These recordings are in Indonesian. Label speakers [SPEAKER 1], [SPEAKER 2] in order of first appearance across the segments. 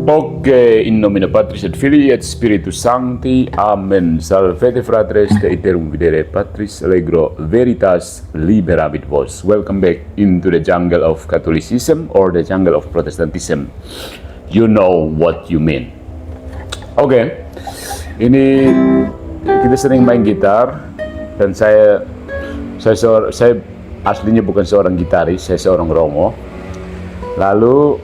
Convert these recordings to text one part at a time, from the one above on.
[SPEAKER 1] Ok, in nomine Patris et Filii et Spiritus Sancti. Amen. Salvete fratres, te iterum videre Patris, allegro veritas liberabit vos. Welcome back into the jungle of Catholicism or the jungle of Protestantism. You know what you mean. Oke, ini kita sering main gitar dan saya aslinya bukan seorang gitaris, saya seorang romo. Lalu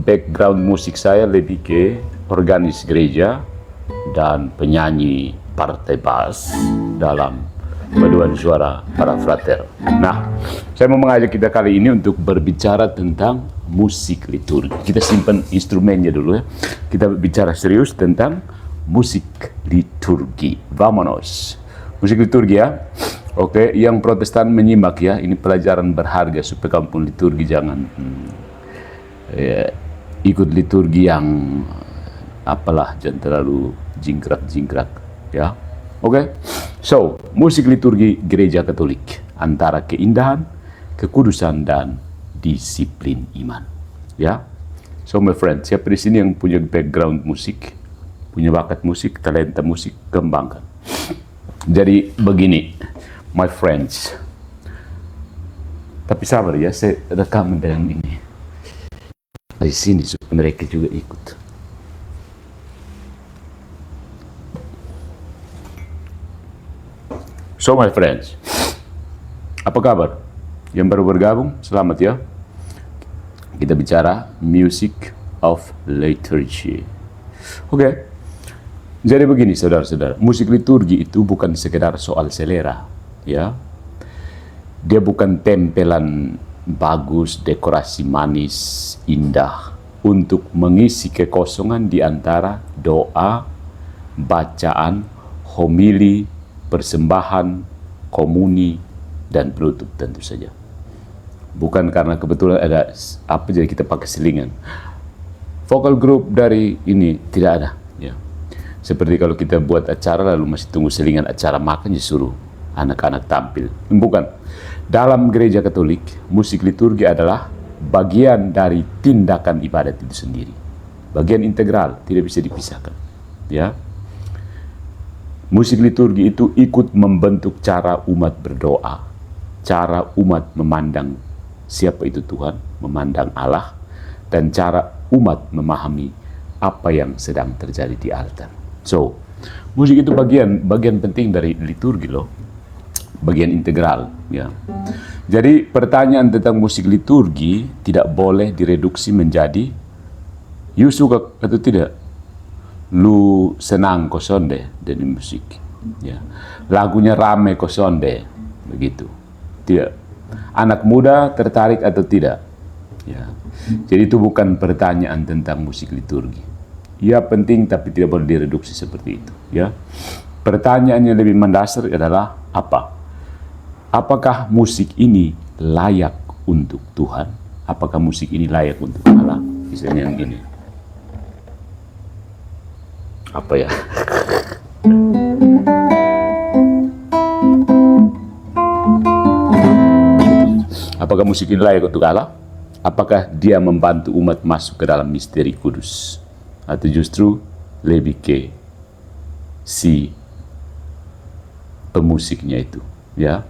[SPEAKER 1] background musik saya lebih ke organis gereja dan penyanyi partai bass dalam paduan suara para frater. Nah, saya mau mengajak kita kali ini untuk berbicara tentang musik liturgi. Kita simpan instrumennya dulu ya. Kita bicara serius tentang musik liturgi. Vamonos. Musik liturgi ya. Oke, yang Protestan menyimak ya, ini pelajaran berharga supaya kamu pun liturgi jangan ikut liturgi yang jangan terlalu jingkrak-jingkrak ya. Oke, so musik liturgi gereja Katolik antara keindahan, kekudusan dan disiplin iman ya. So my friend, siapa di sini yang punya background musik, punya bakat musik, talenta musik, kembangkan. Jadi begini, my friends, tapi sabar ya, saya rekam dengan ini di sini supaya mereka juga ikut. So my friends, apa kabar? Yang baru bergabung, selamat ya. Kita bicara music of liturgy. Oke. Jadi begini saudara-saudara, musik liturgi itu bukan sekedar soal selera. Ya, dia bukan tempelan bagus, dekorasi manis, indah untuk mengisi kekosongan di antara doa, bacaan, homili, persembahan, komuni, dan penutup tentu saja. Bukan karena kebetulan ada apa jadi kita pakai selingan. Vokal group dari ini tidak ada. Ya. Seperti kalau kita buat acara lalu masih tunggu selingan acara makan suruh anak-anak tampil. Bukan. Dalam gereja Katolik, musik liturgi adalah bagian dari tindakan ibadat itu sendiri. Bagian integral, tidak bisa dipisahkan. Ya. Musik liturgi itu ikut membentuk cara umat berdoa, cara umat memandang siapa itu Tuhan, memandang Allah, dan cara umat memahami apa yang sedang terjadi di altar. So, musik itu bagian penting dari liturgi loh. Bagian integral ya. Jadi pertanyaan tentang musik liturgi tidak boleh direduksi menjadi you suka atau tidak, lu senang kosonde dengan musik ya, lagunya rame kosonde begitu, tidak, anak muda tertarik atau tidak ya. Jadi itu bukan pertanyaan tentang musik liturgi. Ya penting tapi tidak boleh direduksi seperti itu ya. Pertanyaan yang lebih mendasar adalah apa? Apakah musik ini layak untuk Tuhan? Apakah musik ini layak untuk Allah? Misalnya yang ini. Apa ya? Apakah musik ini layak untuk Allah? Apakah dia membantu umat masuk ke dalam misteri kudus? Atau justru lebih ke si pemusiknya itu, ya?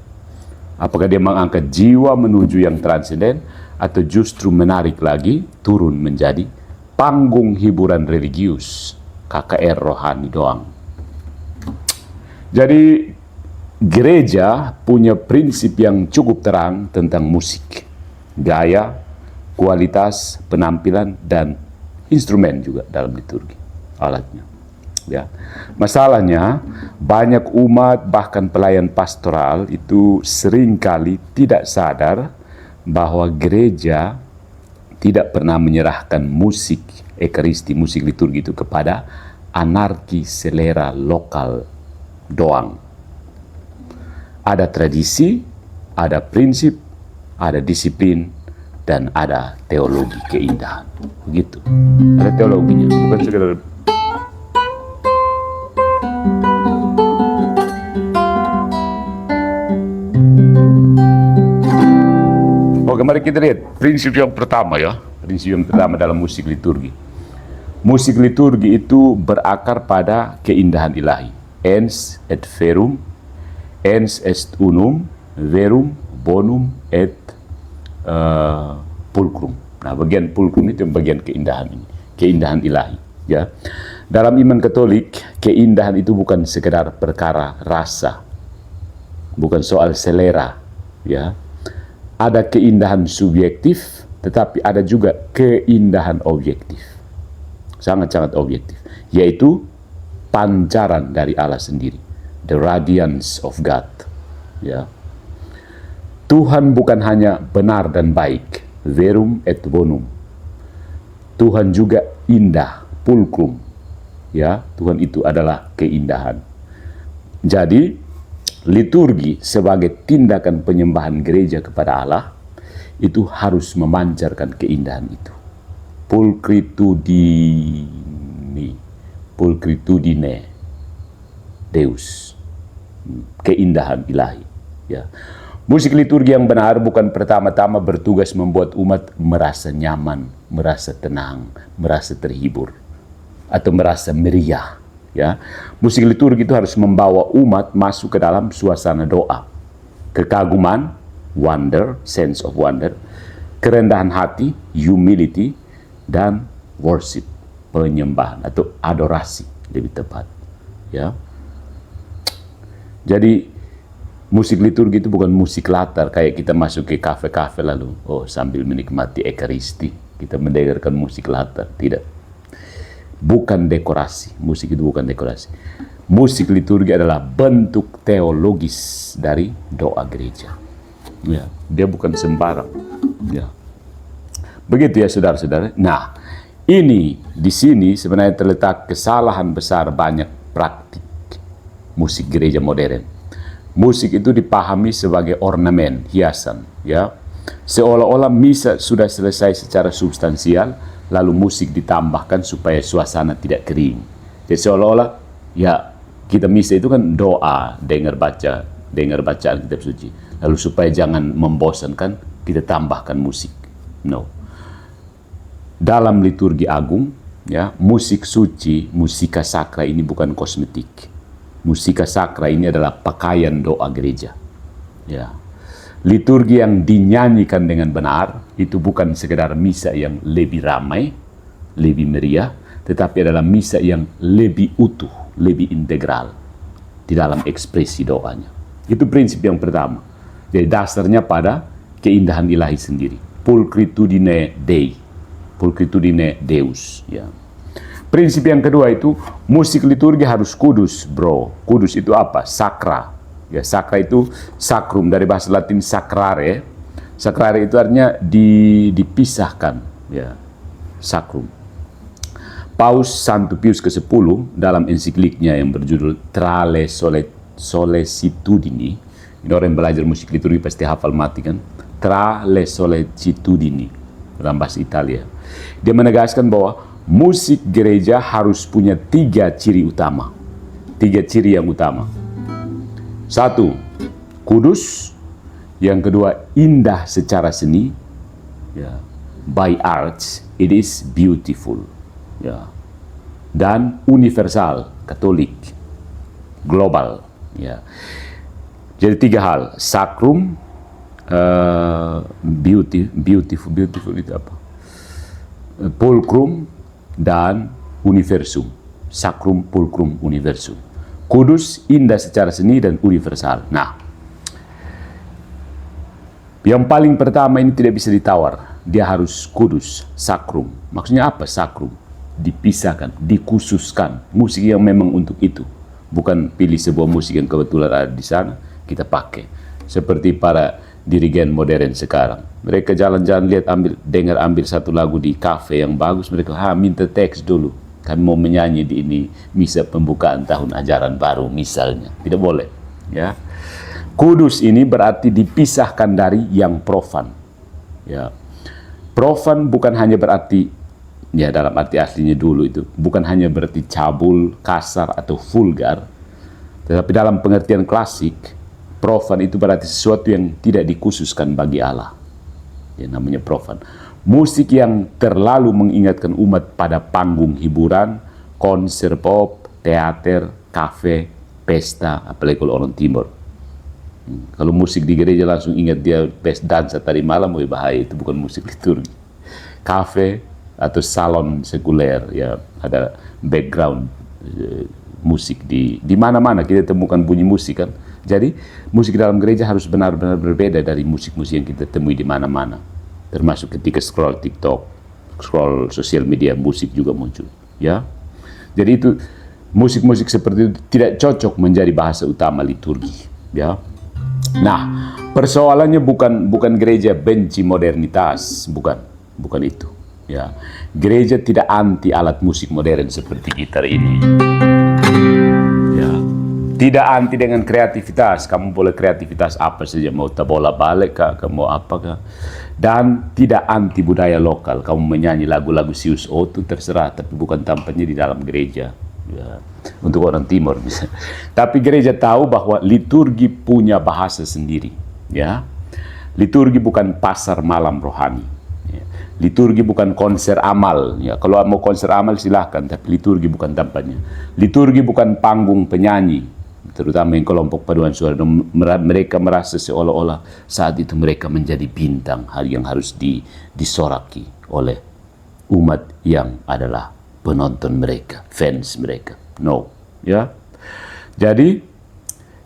[SPEAKER 1] Apakah dia mengangkat jiwa menuju yang transenden, atau justru menarik lagi turun menjadi panggung hiburan religius, KKR rohani doang? Jadi gereja punya prinsip yang cukup terang tentang musik, gaya, kualitas, penampilan, dan instrumen juga dalam liturgi, alatnya. Ya. Masalahnya, banyak umat bahkan pelayan pastoral itu seringkali tidak sadar bahwa gereja tidak pernah menyerahkan musik ekaristi, musik liturgi itu kepada anarki selera lokal doang. Ada tradisi, ada prinsip, ada disiplin, dan ada teologi keindahan. Begitu. Ada teologinya, bukan sekedar oke, mari kita lihat prinsip yang pertama, ya. Prinsip yang pertama dalam musik liturgi. Musik liturgi itu berakar pada keindahan ilahi. Ens et verum, ens est unum, verum, bonum et pulcrum. Nah, bagian pulcrum itu bagian keindahan ini, keindahan ilahi, ya. Dalam iman Katolik, keindahan itu bukan sekedar perkara rasa, bukan soal selera, ya. Ada keindahan subjektif, tetapi ada juga keindahan objektif. Sangat-sangat objektif, yaitu pancaran dari Allah sendiri, the radiance of God, ya. Tuhan bukan hanya benar dan baik, verum et bonum. Tuhan juga indah, pulcrum, ya. Tuhan itu adalah keindahan. Jadi liturgi sebagai tindakan penyembahan gereja kepada Allah itu harus memancarkan keindahan itu. Pulcritudine Deus, keindahan ilahi, ya. Musik liturgi yang benar bukan pertama-tama bertugas membuat umat merasa nyaman, merasa tenang, merasa terhibur, atau merasa meriah, ya. Musik liturgi itu harus membawa umat masuk ke dalam suasana doa, kekaguman, wonder, sense of wonder, kerendahan hati, humility, dan worship, penyembahan atau adorasi lebih tepat, ya. Jadi musik liturgi itu bukan musik latar kayak kita masuk ke kafe-kafe lalu sambil menikmati ekaristi kita mendengarkan musik latar. Tidak. Bukan dekorasi. Musik itu bukan dekorasi. Musik liturgi adalah bentuk teologis dari doa gereja. Ya, dia bukan sembarang. Ya. Begitu ya saudara-saudara. Nah, ini di sini sebenarnya terletak kesalahan besar banyak praktik musik gereja modern. Musik itu dipahami sebagai ornamen, hiasan, ya. Seolah-olah misa sudah selesai secara substansial, lalu musik ditambahkan supaya suasana tidak kering. Jadi seolah-olah, ya, kita misa itu kan doa, dengar bacaan kitab suci. Lalu supaya jangan membosankan, kita tambahkan musik. No. Dalam liturgi agung, ya, musik suci, musika sakra ini bukan kosmetik. Musika sakra ini adalah pakaian doa gereja. Ya. Liturgi yang dinyanyikan dengan benar itu bukan sekedar misa yang lebih ramai, lebih meriah, tetapi adalah misa yang lebih utuh, lebih integral di dalam ekspresi doanya. Itu prinsip yang pertama. Jadi dasarnya pada keindahan ilahi sendiri. Pulcritudine Dei, pulcritudine Deus, ya. Prinsip yang kedua itu, musik liturgi harus kudus, bro. Kudus itu apa? Sakra. Ya, sakra itu sacrum, dari bahasa Latin sacrare. Sacrare itu artinya dipisahkan, ya. Sacrum. Paus Santo Pius ke-10 dalam ensikliknya yang berjudul Tra le Sollecitudini. Ini orang yang belajar musik liturgi pasti hafal mati kan? Tra le Sollecitudini dalam bahasa Italia. Dia menegaskan bahwa musik gereja harus punya 3 ciri utama. 3 ciri yang utama. 1, kudus. Yang kedua, indah secara seni. Ya. by arts, it is beautiful. Ya. Dan universal, Katolik, global. Ya. Jadi 3 hal, sacrum, beautiful itu apa? Pulcrum dan universum. Sacrum, pulcrum, universum. Kudus, indah secara seni dan universal. Nah, yang paling pertama ini tidak bisa ditawar. Dia harus kudus, sacrum. Maksudnya apa sacrum? Dipisahkan, dikhususkan. Musik yang memang untuk itu. Bukan pilih sebuah musik yang kebetulan ada di sana, kita pakai. Seperti para dirigen modern sekarang. Mereka jalan-jalan lihat dengar satu lagu di kafe yang bagus, mereka minta teks dulu. Kami mau menyanyi di ini misa pembukaan tahun ajaran baru misalnya. Tidak boleh, ya. Kudus ini berarti dipisahkan dari yang profan. Ya. Profan bukan hanya berarti, ya dalam arti aslinya dulu itu, bukan hanya berarti cabul, kasar atau vulgar, tetapi dalam pengertian klasik, profan itu berarti sesuatu yang tidak dikhususkan bagi Allah. Ya, namanya profan. Musik yang terlalu mengingatkan umat pada panggung hiburan, konser pop, teater, kafe, pesta, apalagi kalau orang timur. Kalau musik di gereja langsung ingat dia pesta dansa tadi malam, bahaya, itu bukan musik liturgi. Kafe atau salon sekuler, ya ada background musik di mana-mana kita temukan bunyi musik kan. Jadi musik dalam gereja harus benar-benar berbeda dari musik-musik yang kita temui di mana-mana. Termasuk ketika scroll TikTok, scroll sosial media, musik juga muncul. Ya, jadi itu musik-musik seperti itu tidak cocok menjadi bahasa utama liturgi. Ya, nah persoalannya bukan gereja benci modernitas, bukan itu. Ya, gereja tidak anti alat musik modern seperti gitar ini. Ya, tidak anti dengan kreativitas. Kamu boleh kreativitas apa saja, mau tabola balik kah, kamu apa kah. Dan tidak anti budaya lokal. Kamu menyanyi lagu-lagu Sius Otu terserah, tapi bukan tampaknya di dalam gereja. Ya, untuk orang timur misalnya. Tapi gereja tahu bahwa liturgi punya bahasa sendiri. Ya, liturgi bukan pasar malam rohani. Ya. Liturgi bukan konser amal. Ya, kalau mau konser amal silahkan, tapi liturgi bukan tampaknya. Liturgi bukan panggung penyanyi. Terutama yang kelompok paduan suara, mereka merasa seolah-olah saat itu mereka menjadi bintang yang harus disoraki oleh umat yang adalah penonton mereka, fans mereka. No, ya. Jadi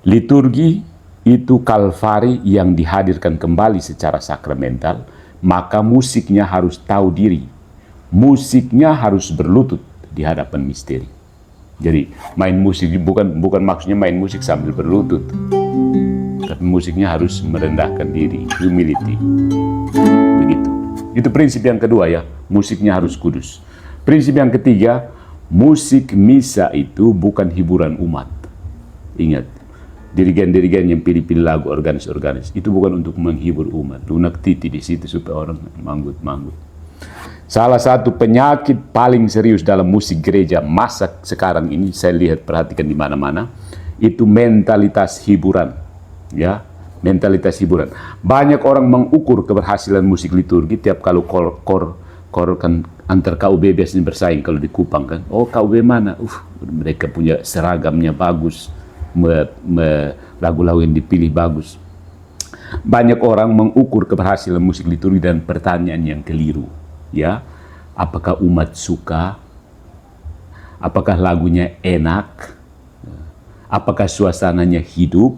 [SPEAKER 1] liturgi itu kalvari yang dihadirkan kembali secara sakramental, maka musiknya harus tahu diri. Musiknya harus berlutut di hadapan misteri. Jadi main musik bukan maksudnya main musik sambil berlutut, tapi musiknya harus merendahkan diri, humility. Begitu. Itu prinsip yang kedua ya, musiknya harus kudus. Prinsip yang ketiga, musik misa itu bukan hiburan umat. Ingat, dirigen-dirigen yang pilih-pilih lagu organis-organis itu bukan untuk menghibur umat. Lunak titi di situ supaya orang manggut-manggut. Salah satu penyakit paling serius dalam musik gereja masa sekarang ini, saya lihat perhatikan di mana-mana, itu mentalitas hiburan. Ya, mentalitas hiburan. Banyak orang mengukur keberhasilan musik liturgi tiap kalau kor kan antar KUB biasanya bersaing kalau di Kupang kan. Oh, KUB mana? Mereka punya seragamnya bagus, lagu-lagu yang dipilih bagus. Banyak orang mengukur keberhasilan musik liturgi dan pertanyaan yang keliru. Ya, apakah umat suka? Apakah lagunya enak? Apakah suasananya hidup?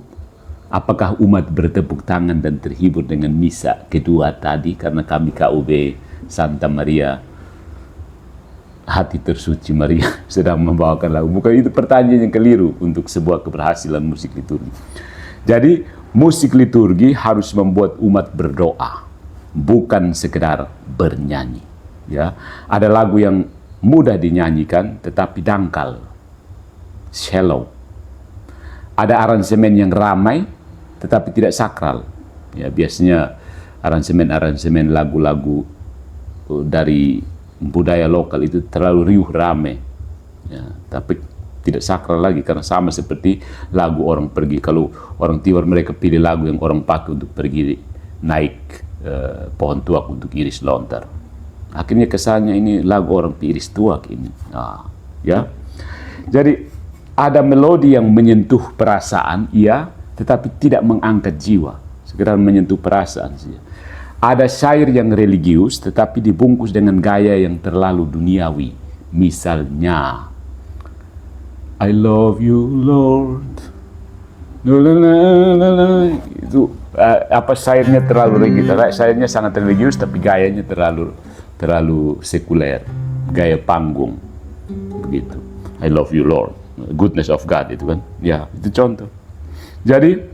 [SPEAKER 1] Apakah umat bertepuk tangan dan terhibur dengan misa kedua tadi? Karena kami KUB Santa Maria, hati tersuci Maria sedang membawakan lagu. Bukan itu pertanyaan yang keliru untuk sebuah keberhasilan musik liturgi. Jadi musik liturgi harus membuat umat berdoa, bukan sekedar bernyanyi. Ya, ada lagu yang mudah dinyanyikan tetapi dangkal, shallow. Ada aransemen yang ramai tetapi tidak sakral. Ya, biasanya aransemen lagu-lagu dari budaya lokal itu terlalu riuh rame. Ya, tapi tidak sakral lagi karena sama seperti lagu orang pergi. Kalau orang timur mereka pilih lagu yang orang pakai untuk pergi naik pohon tuak untuk iris lontar. Akhirnya kesannya ini lagu orang piris tua ini. Nah, ya. Jadi ada melodi yang menyentuh perasaan, iya, tetapi tidak mengangkat jiwa, sekedar menyentuh perasaan saja. Ada syair yang religius, tetapi dibungkus dengan gaya yang terlalu duniawi. Misalnya, I love you Lord. Itu apa syairnya terlalu religius, syairnya sangat religius tapi gayanya terlalu sekuler, gaya panggung begitu. I love you Lord, goodness of God itu kan, ya itu contoh. Jadi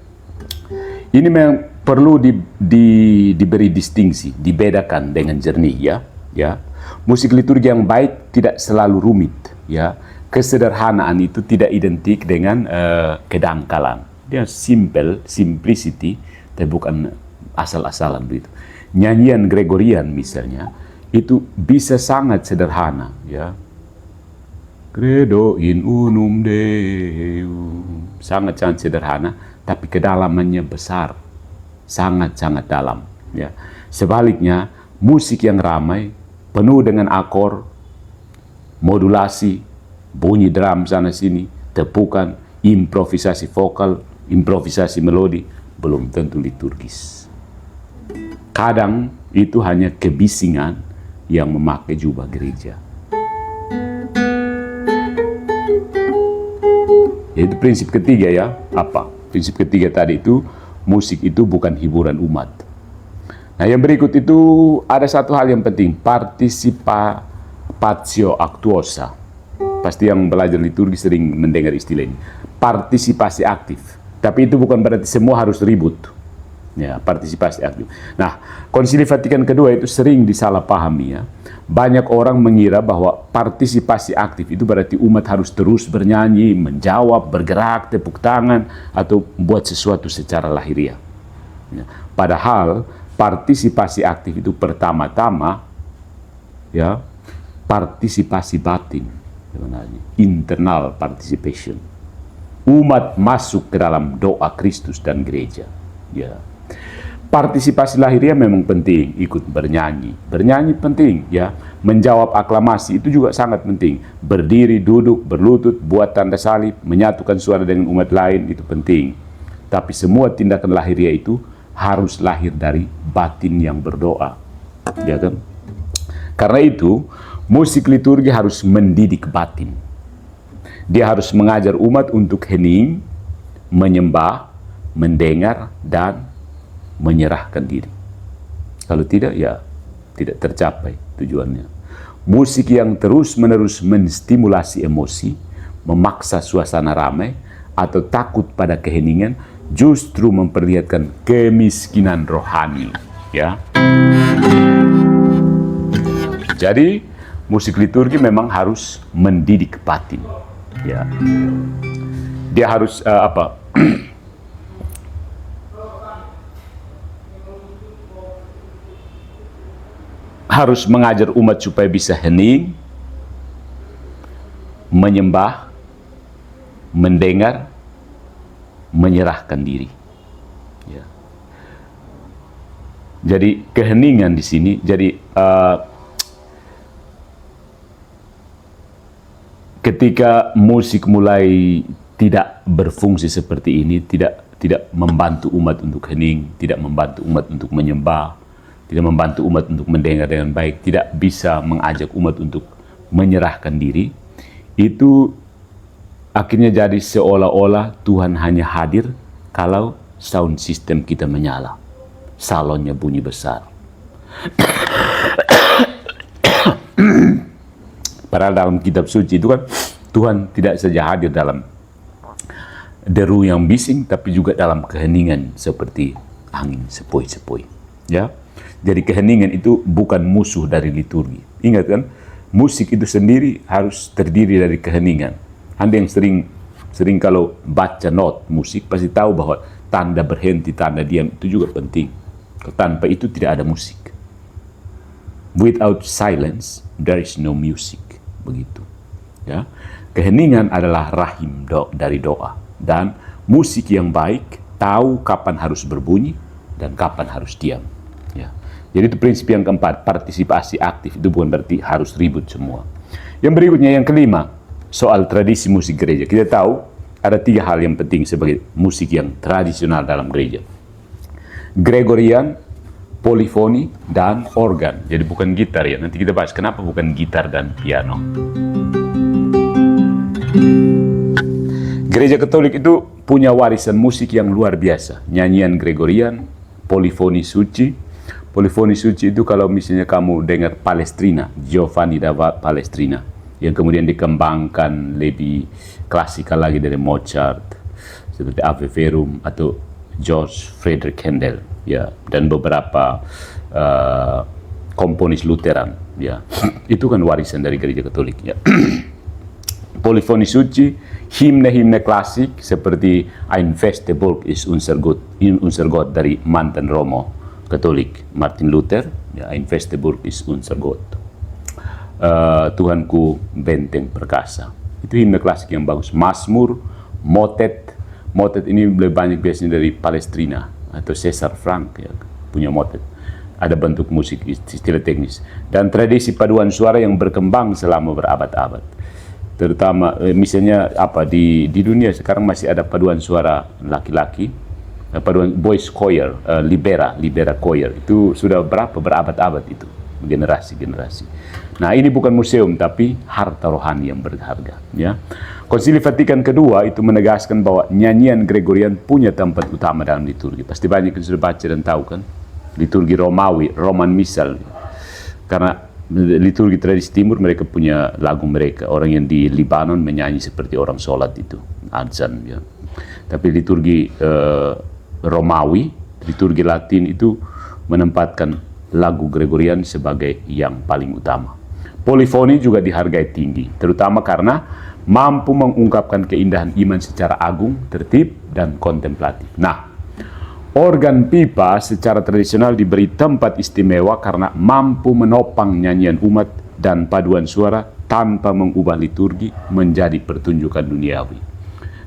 [SPEAKER 1] ini memang perlu diberi distingsi, dibedakan dengan jernih ya. Musik liturgi yang baik tidak selalu rumit ya. Kesederhanaan itu tidak identik dengan kedangkalan. Dia simple, simplicity, tapi bukan asal-asalan begitu. Nyanyian Gregorian misalnya, itu bisa sangat sederhana, ya. Credo in unum Deum, sangat-sangat sederhana, tapi kedalamannya besar, sangat-sangat dalam, ya. Sebaliknya, musik yang ramai, penuh dengan akor, modulasi, bunyi drum sana sini, tepukan, improvisasi vokal, improvisasi melodi, belum tentu liturgis. Kadang itu hanya kebisingan yang memakai jubah gereja. Itu prinsip ketiga ya. Apa? Prinsip ketiga tadi itu, musik itu bukan hiburan umat. Nah yang berikut itu ada satu hal yang penting, participatio actuosa. Pasti yang belajar liturgi sering mendengar istilah ini. Partisipasi aktif. Tapi itu bukan berarti semua harus ribut. Ya, partisipasi aktif. Nah, Konsili Vatikan kedua itu sering disalahpahami ya. Banyak orang mengira bahwa partisipasi aktif itu berarti umat harus terus bernyanyi, menjawab, bergerak, tepuk tangan, atau buat sesuatu secara lahiriah. Ya. Padahal partisipasi aktif itu pertama-tama ya partisipasi batin, sebenarnya internal participation. Umat masuk ke dalam doa Kristus dan gereja. Ya. Partisipasi lahiriah memang penting, ikut bernyanyi. Bernyanyi penting, ya. Menjawab aklamasi itu juga sangat penting. Berdiri, duduk, berlutut, buat tanda salib, menyatukan suara dengan umat lain itu penting. Tapi semua tindakan lahiriah itu harus lahir dari batin yang berdoa. Ya kan? Karena itu, musik liturgi harus mendidik batin. Dia harus mengajar umat untuk hening, menyembah, mendengar, dan menyerahkan diri. Kalau tidak, ya tidak tercapai tujuannya. Musik yang terus-menerus menstimulasi emosi, memaksa suasana ramai, atau takut pada keheningan, justru memperlihatkan kemiskinan rohani. Ya. Jadi, musik liturgi memang harus mendidik batin. Ya, dia harus harus mengajar umat supaya bisa hening, menyembah, mendengar, menyerahkan diri. Ya. Jadi keheningan di sini, jadi ketika musik mulai tidak berfungsi seperti ini, tidak membantu umat untuk hening, tidak membantu umat untuk menyembah, tidak membantu umat untuk mendengar dengan baik, tidak bisa mengajak umat untuk menyerahkan diri, itu akhirnya jadi seolah-olah Tuhan hanya hadir kalau sound system kita menyala, salonnya bunyi besar. Padahal dalam kitab suci itu kan Tuhan tidak saja hadir dalam deru yang bising, tapi juga dalam keheningan seperti angin sepoi-sepoi. Ya, jadi keheningan itu bukan musuh dari liturgi. Ingat kan, musik itu sendiri harus terdiri dari keheningan. Anda yang sering kalau baca not musik pasti tahu bahwa tanda berhenti, tanda diam itu juga penting. Tanpa itu tidak ada musik. Without silence, there is no music. Begitu. Ya. Keheningan adalah rahim dari doa. Dan musik yang baik tahu kapan harus berbunyi dan kapan harus diam. Ya. Jadi itu prinsip yang keempat, partisipasi aktif. Itu bukan berarti harus ribut semua. Yang berikutnya, yang kelima, soal tradisi musik gereja. Kita tahu ada 3 hal yang penting sebagai musik yang tradisional dalam gereja. Gregorian, polifoni, dan organ. Jadi bukan gitar ya. Nanti kita bahas kenapa bukan gitar dan piano. Gereja Katolik itu punya warisan musik yang luar biasa. Nyanyian Gregorian, polifoni suci. Polifoni suci itu kalau misalnya kamu dengar Palestrina, Giovanni da Palestrina, yang kemudian dikembangkan lebih klasikal lagi dari Mozart, seperti Ave Verum atau George Friedrich Händel, ya, dan beberapa komponis Lutheran, ya. Itu kan warisan dari Gereja Katolik, ya. Polifoni suci, himne-himne klasik seperti Ein feste Burg ist unser Gott dari mantan Romo Katolik Martin Luther, ya, Ein feste Burg ist unser Gott. Tuhanku benteng perkasa. Itu himne klasik yang bagus. Mazmur, motet. Motet ini lebih banyak biasanya dari Palestrina atau Cesar Frank, ya, punya motet. Ada bentuk musik istilah teknis. Dan tradisi paduan suara yang berkembang selama berabad-abad. Terutama misalnya di dunia sekarang masih ada paduan suara laki-laki, paduan voice choir, libera choir. Itu sudah berabad-abad itu, generasi-generasi. Nah, ini bukan museum tapi harta rohani yang berharga, ya. Konsili Vatikan kedua itu menegaskan bahwa nyanyian Gregorian punya tempat utama dalam liturgi. Pasti banyak yang sudah baca dan tahu kan, liturgi Romawi, Roman Missal. Karena liturgi tradisi timur mereka punya lagu mereka. Orang yang di Libanon menyanyi seperti orang sholat itu, azan, ya. Tapi liturgi Romawi, liturgi Latin itu menempatkan lagu Gregorian sebagai yang paling utama. Polifoni juga dihargai tinggi, terutama karena mampu mengungkapkan keindahan iman secara agung, tertib, dan kontemplatif. Nah, organ pipa secara tradisional diberi tempat istimewa karena mampu menopang nyanyian umat dan paduan suara tanpa mengubah liturgi menjadi pertunjukan duniawi.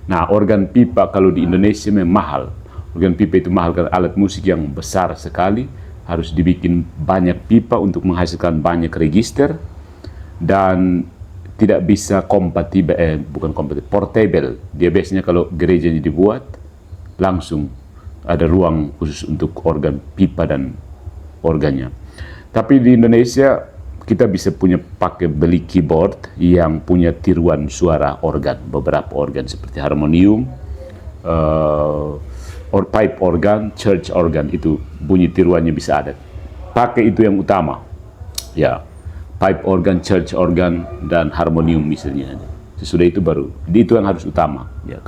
[SPEAKER 1] Nah, organ pipa kalau di Indonesia memang mahal. Organ pipa itu mahal karena alat musik yang besar sekali, harus dibikin banyak pipa untuk menghasilkan banyak register, dan tidak bisa portable. Dia biasanya kalau gerejanya dibuat, langsung ada ruang khusus untuk organ pipa dan organnya. Tapi di Indonesia kita bisa beli keyboard yang punya tiruan suara organ, beberapa organ seperti harmonium, pipe organ, church organ, itu bunyi tiruannya bisa ada. Pakai itu yang utama, ya, pipe organ, church organ, dan harmonium misalnya. Sesudah itu baru, itu yang harus utama, ya.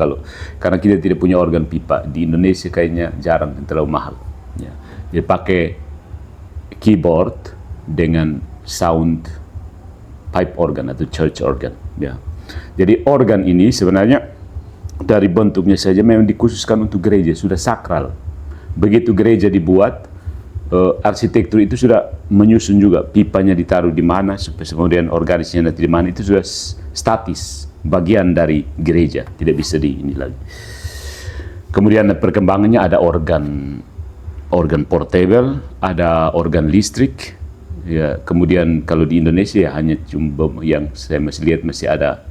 [SPEAKER 1] Karena kita tidak punya organ pipa di Indonesia, kayaknya jarang, terlalu mahal, ya. Jadi pakai keyboard dengan sound pipe organ atau church organ, ya. Jadi organ ini sebenarnya dari bentuknya saja memang dikhususkan untuk gereja, sudah sakral. Begitu gereja dibuat, arsitektur itu sudah menyusun juga pipanya ditaruh di mana, kemudian organisnya nanti di mana, itu sudah statis, bagian dari gereja, tidak bisa ini lagi. Kemudian perkembangannya ada organ portable, ada organ listrik, ya. Kemudian kalau di Indonesia ya hanya cuma yang saya masih lihat masih ada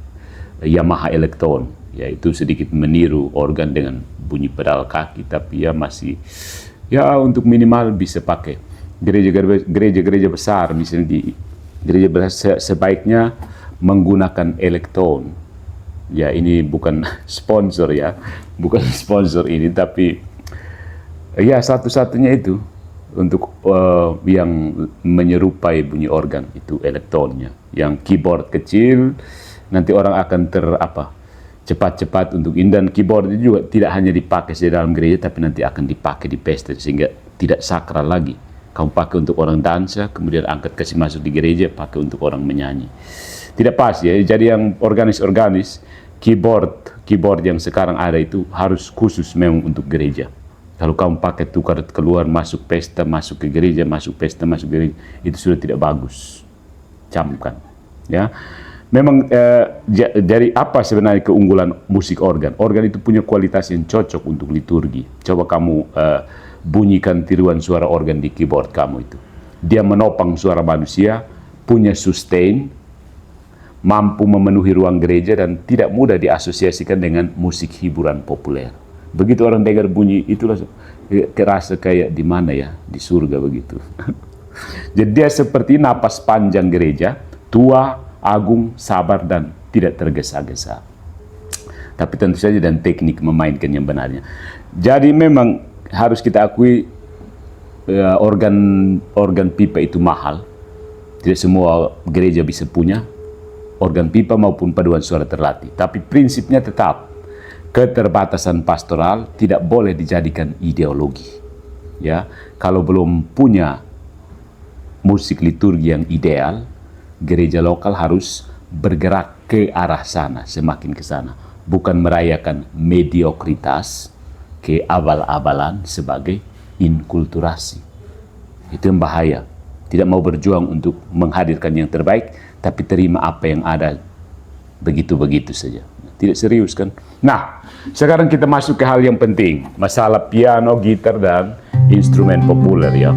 [SPEAKER 1] Yamaha Elektron, yaitu sedikit meniru organ dengan bunyi pedal kaki, tapi ya masih, ya untuk minimal bisa pakai. Gereja-gereja besar, misalnya di gereja besar sebaiknya menggunakan elektron. Ya, ini bukan sponsor, ya, bukan sponsor ini, tapi ya satu-satunya itu untuk yang menyerupai bunyi organ itu elektronnya. Yang keyboard kecil nanti orang akan cepat-cepat untuk ini, dan keyboard itu juga tidak hanya dipakai di dalam gereja, tapi nanti akan dipakai di pesta sehingga tidak sakral lagi. Kamu pakai untuk orang dansa, kemudian angkat kasih masuk di gereja, pakai untuk orang menyanyi. Tidak pas, ya. Jadi yang organis, keyboard yang sekarang ada itu harus khusus memang untuk gereja. Kalau kamu pakai tukar keluar masuk pesta, masuk ke gereja, masuk pesta, masuk ke gereja, itu sudah tidak bagus. Camkan, ya. Memang dari apa sebenarnya keunggulan musik organ? Organ itu punya kualitas yang cocok untuk liturgi. Coba kamu bunyikan tiruan suara organ di keyboard kamu itu. dia menopang suara manusia, punya sustain, mampu memenuhi ruang gereja, dan tidak mudah diasosiasikan dengan musik hiburan populer. Begitu orang dengar bunyi itu langsung kerasa kayak di mana ya, di surga begitu. Jadi dia seperti napas panjang gereja, tua, agung, sabar, dan tidak tergesa-gesa. Tapi tentu saja dan teknik memainkan yang benarnya. Jadi memang harus kita akui organ pipa itu mahal. Tidak semua gereja bisa punya organ pipa maupun paduan suara terlatih. Tapi prinsipnya tetap keterbatasan pastoral tidak boleh dijadikan ideologi. Ya, kalau belum punya musik liturgi yang ideal, gereja lokal harus bergerak ke arah sana, semakin ke sana. Bukan merayakan mediokritas, keabal-abalan sebagai inkulturasi. Itu yang bahaya. Tidak mau berjuang untuk menghadirkan yang terbaik, tapi terima apa yang ada begitu-begitu saja. Tidak serius kan? Nah, sekarang kita masuk ke hal yang penting. Masalah piano, gitar, dan instrumen populer ya.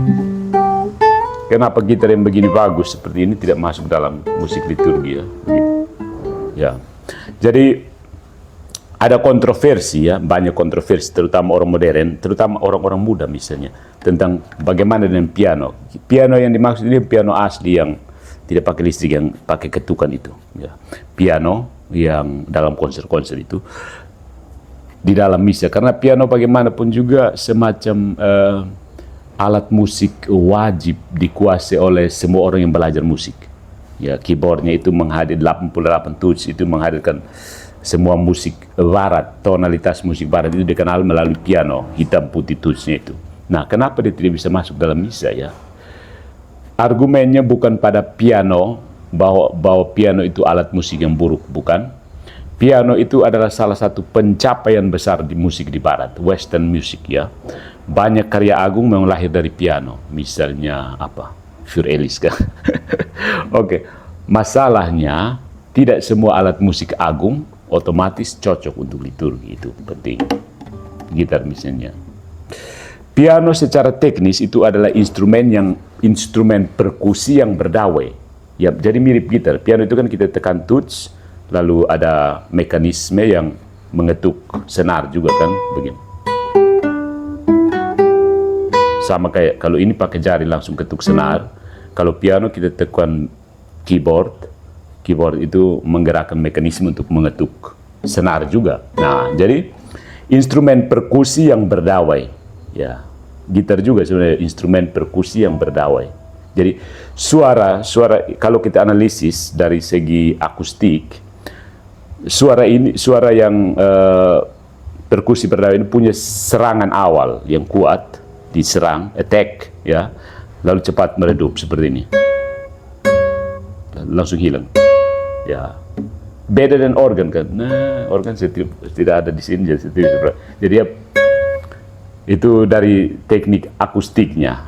[SPEAKER 1] Kenapa gitar yang begini bagus seperti ini tidak masuk dalam musik liturgi ya? Ya. Jadi ada kontroversi ya, banyak kontroversi terutama orang modern, terutama orang-orang muda misalnya, tentang bagaimana dengan piano. Piano yang dimaksud ini piano asli yang tidak pakai listrik, yang pakai ketukan itu. Ya. Piano yang dalam konser-konser itu di dalam misa, karena piano bagaimanapun juga semacam alat musik wajib dikuasai oleh semua orang yang belajar musik. Ya, keyboardnya itu menghadir 88 tuts, itu menghadirkan semua musik barat, tonalitas musik barat itu dikenal melalui piano, hitam putih tutsnya itu. Nah, kenapa dia tidak bisa masuk dalam misa ya? Argumennya bukan pada piano, bahwa piano itu alat musik yang buruk, bukan. Piano itu adalah salah satu pencapaian besar di musik di barat, western music ya. Banyak karya agung memang lahir dari piano, misalnya apa? Für Ellis kan. Oke. Masalahnya tidak semua alat musik agung otomatis cocok untuk liturgi, itu penting. Gitar misalnya. Piano secara teknis itu adalah instrumen perkusi yang berdawai. Ya, jadi mirip gitar. Piano itu kan kita tekan tuts, lalu ada mekanisme yang mengetuk senar juga kan, begini. Sama kayak kalau ini pakai jari langsung ketuk senar. Kalau piano kita tekan keyboard itu menggerakkan mekanisme untuk mengetuk senar juga. Nah, jadi instrumen perkusi yang berdawai. Ya, gitar juga sebenarnya instrumen perkusi yang berdawai. Jadi suara kalau kita analisis dari segi akustik, suara yang perkusi berdawai ini punya serangan awal yang kuat, diserang, attack, ya, lalu cepat meredup seperti ini, langsung hilang. Ya, beda dengan organ kan. Nah, organ tidak ada di sini, jadi ya, itu dari teknik akustiknya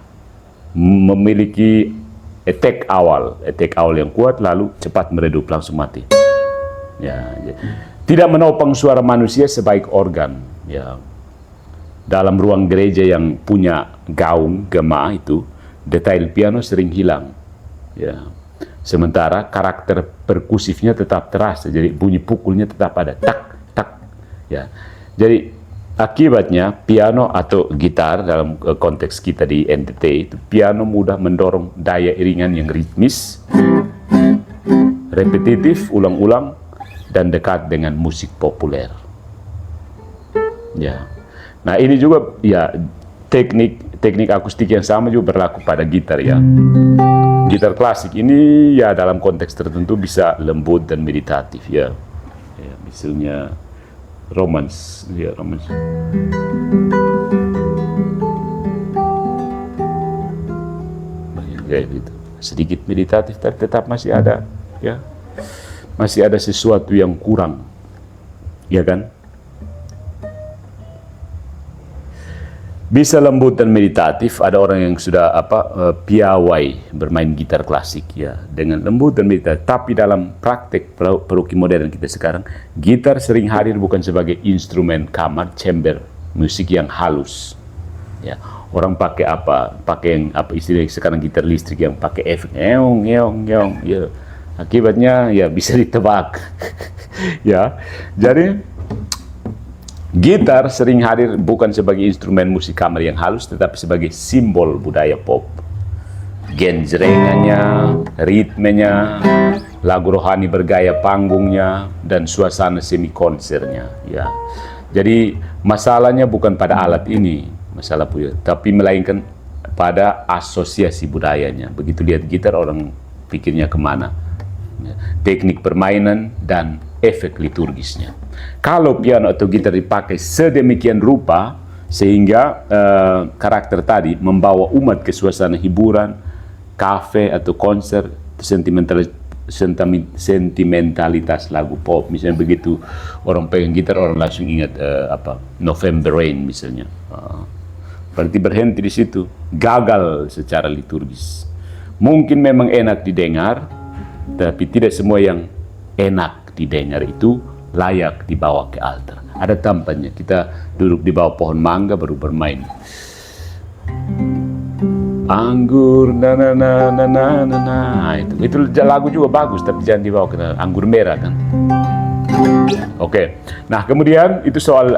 [SPEAKER 1] memiliki attack awal yang kuat, lalu cepat meredup, langsung mati. Ya, tidak menopang suara manusia sebaik organ. Ya, dalam ruang gereja yang punya gaung gema itu, detail piano sering hilang. Ya. Sementara karakter perkusifnya tetap terasa, jadi bunyi pukulnya tetap ada, tak tak. Ya, jadi akibatnya piano atau gitar dalam konteks kita di NTT itu, piano mudah mendorong daya iringan yang ritmis, repetitif, ulang-ulang, dan dekat dengan musik populer. Ya, nah ini juga ya teknik akustik yang sama juga berlaku pada gitar ya. Gitar klasik ini ya dalam konteks tertentu bisa lembut dan meditatif ya. Ya, misalnya romance, ya romance. Kayak gitu. Sedikit meditatif tapi tetap masih ada ya. Masih ada sesuatu yang kurang. Ya kan? Bisa lembut dan meditatif. Ada orang yang sudah piawai bermain gitar klasik ya, dengan lembut dan meditatif. Tapi dalam praktek paroki modern kita sekarang, gitar sering hadir bukan sebagai instrumen kamar, chamber musik yang halus, Ya, orang pakai apa? Pakai yang apa istilah sekarang gitar listrik yang pakai efek ngeong ngeong ngeong. Ya, akibatnya ya bisa ditebak. Ya, jadi gitar sering hadir bukan sebagai instrumen musik kamar yang halus, tetapi sebagai simbol budaya pop. Genjrengannya, ritmenya, lagu rohani bergaya panggungnya, dan suasana semi konsernya. Ya, jadi masalahnya bukan pada alat ini, masalah punya, tapi melainkan pada asosiasi budayanya. Begitu lihat gitar orang pikirnya kemana? Ya, teknik permainan dan efek liturgisnya. Kalau piano atau gitar dipakai sedemikian rupa sehingga karakter tadi membawa umat ke suasana hiburan, kafe atau konser, sentimentalitas lagu pop, misalnya begitu orang pegang gitar orang langsung ingat November Rain misalnya. Berarti berhenti di situ, gagal secara liturgis. Mungkin memang enak didengar, tapi tidak semua yang enak didengar itu layak dibawa ke altar. Ada tampaknya kita duduk di bawah pohon mangga baru bermain anggur na na na na na na na, itu lagu juga bagus, tapi jangan dibawa ke anggur merah kan. Oke. Nah, kemudian itu soal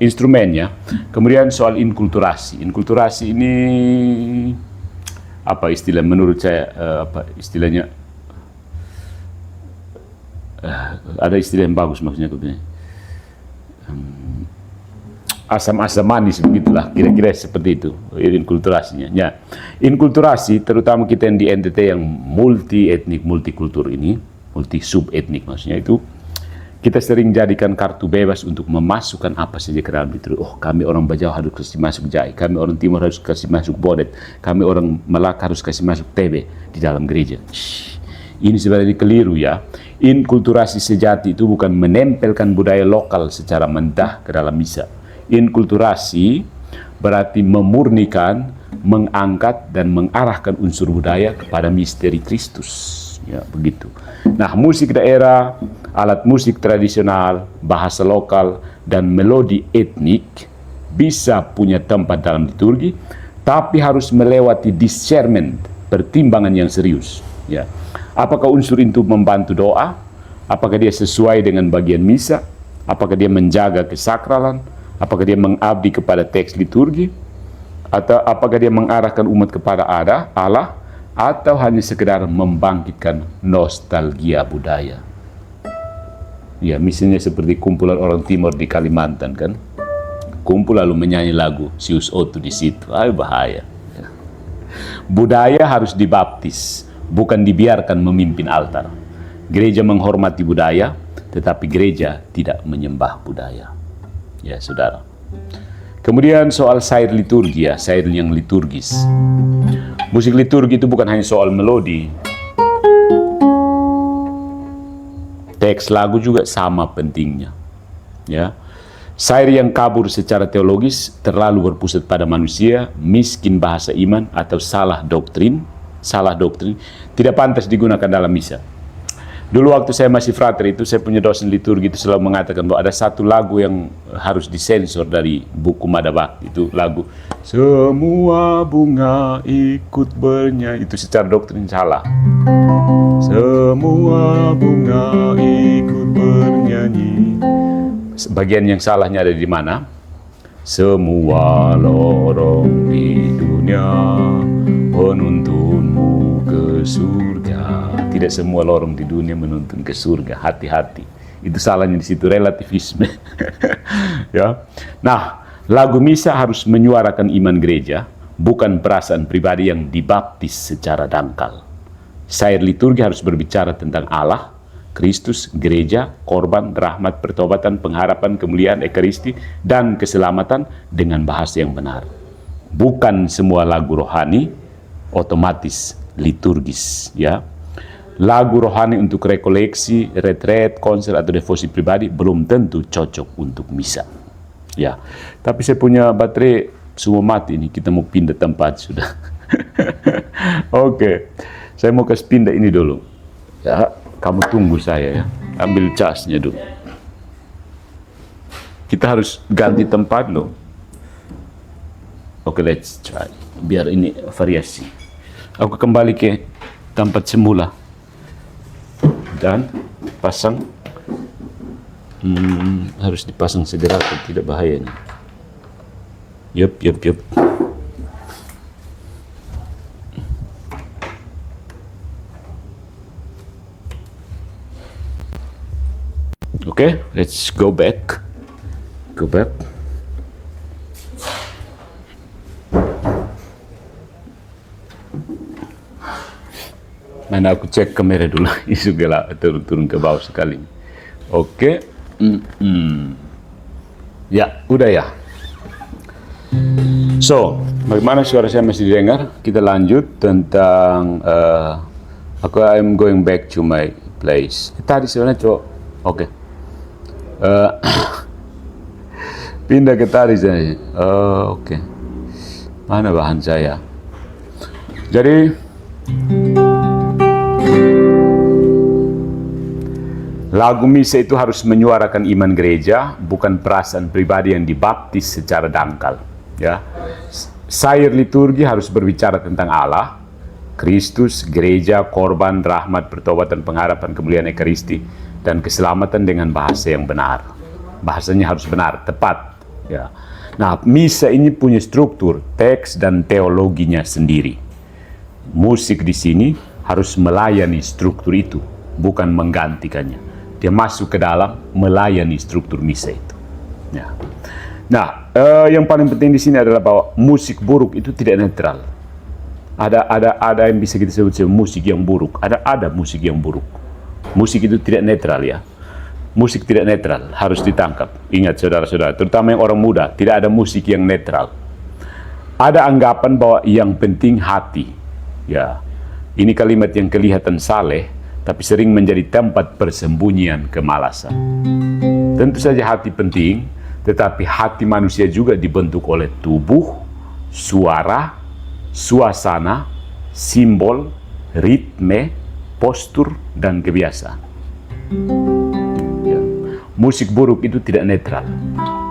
[SPEAKER 1] instrumennya. Kemudian soal inkulturasi. Inkulturasi ini apa istilah menurut saya, apa istilahnya, ada istilah yang bagus maksudnya asam-asam manis begitulah, kira-kira seperti itu inkulturasinya. Ya, inkulturasi terutama kita yang di NTT yang multi etnik, multikultur ini, multi sub etnik maksudnya itu, kita sering jadikan kartu bebas untuk memasukkan apa saja ke dalam itu. Oh, kami orang Bajau harus kasih masuk Jai, kami orang Timur harus kasih masuk Bodet, kami orang Melaka harus kasih masuk TB di dalam gereja. Ini sebenarnya keliru ya. Inkulturasi sejati itu bukan menempelkan budaya lokal secara mentah ke dalam misa. Inkulturasi berarti memurnikan, mengangkat dan mengarahkan unsur budaya kepada misteri Kristus. Ya, begitu. Nah, musik daerah, alat musik tradisional, bahasa lokal dan melodi etnik bisa punya tempat dalam liturgi, tapi harus melewati discernment, pertimbangan yang serius. Ya. Apakah unsur itu membantu doa? Apakah dia sesuai dengan bagian misa? Apakah dia menjaga kesakralan? Apakah dia mengabdi kepada teks liturgi? Atau apakah dia mengarahkan umat kepada Allah? Atau hanya sekedar membangkitkan nostalgia budaya? Ya, misalnya seperti kumpulan orang Timur di Kalimantan kan? Kumpul lalu menyanyi lagu Sius Otu di situ. Bahaya. Budaya harus dibaptis, bukan dibiarkan memimpin altar. Gereja menghormati budaya, tetapi gereja tidak menyembah budaya. Ya, saudara. Kemudian soal syair liturgi ya, syair yang liturgis. Musik liturgi itu bukan hanya soal melodi. Teks lagu juga sama pentingnya. Ya. Syair yang kabur secara teologis, terlalu berpusat pada manusia, miskin bahasa iman atau salah doktrin, tidak pantas digunakan dalam misa. Dulu waktu saya masih frater itu, saya punya dosen liturgi itu selalu mengatakan bahwa ada satu lagu yang harus disensor dari buku Madabakti, itu lagu Semua Bunga Ikut Bernyanyi. Itu secara doktrin salah. Semua bunga ikut bernyanyi. Bagian yang salahnya ada di mana? Semua lorong di dunia menuntunmu ke surga. Tidak semua lorong di dunia menuntun ke surga. Hati-hati. Itu salahnya di situ, relativisme. Ya. Nah, lagu misa harus menyuarakan iman gereja, bukan perasaan pribadi yang dibaptis secara dangkal. Syair liturgi harus berbicara tentang Allah, Kristus, gereja, korban, rahmat, pertobatan, pengharapan, kemuliaan, ekaristi, dan keselamatan dengan bahasa yang benar. Bukan semua lagu rohani otomatis liturgis, ya. Lagu rohani untuk rekoleksi, retret, konser atau devosi pribadi belum tentu cocok untuk misa. Ya, tapi saya punya baterai semua mati ini, kita mau pindah tempat sudah. Oke, saya mau kasih pindah ini dulu. Ya, kamu tunggu saya ya, ambil casnya dulu. Kita harus ganti tempat loh. Oke, let's try. Biar ini variasi. Aku kembali ke tempat semula dan pasang. Harus dipasang segera, tidak bahaya nih. Yup. Okay, let's go back. Mana aku cek kamera dulu. Isu gila turun ke bawah sekali. Oke. Ya, udah ya. So, bagaimana suara saya masih didengar? Kita lanjut tentang I'm going back to my place. Tadi sebenarnya cowok. Oke. Pindah ke tadi saya. Oke. Mana bahan saya? Jadi lagu misa itu harus menyuarakan iman gereja, bukan perasaan pribadi yang dibaptis secara dangkal. Ya, sair liturgi harus berbicara tentang Allah, Kristus, gereja, korban, rahmat, pertobatan, pengharapan, kemuliaan Ekaristi, dan keselamatan dengan bahasa yang benar. Bahasanya harus benar, tepat. Ya. Nah, misa ini punya struktur, teks dan teologinya sendiri. Musik di sini harus melayani struktur itu, bukan menggantikannya. Dia masuk ke dalam melayani struktur misa itu. Ya. Nah, yang paling penting di sini adalah bahwa musik buruk itu tidak netral. Ada yang bisa kita sebut sebagai musik yang buruk. Ada musik yang buruk. Musik itu tidak netral ya. Musik tidak netral, harus ditangkap. Ingat saudara-saudara, terutama yang orang muda, tidak ada musik yang netral. Ada anggapan bahwa yang penting hati. Ya, ini kalimat yang kelihatan saleh, tapi sering menjadi tempat persembunyian kemalasan. Tentu saja hati penting, tetapi hati manusia juga dibentuk oleh tubuh, suara, suasana, simbol, ritme, postur, dan kebiasaan. Ya. Musik buruk itu tidak netral.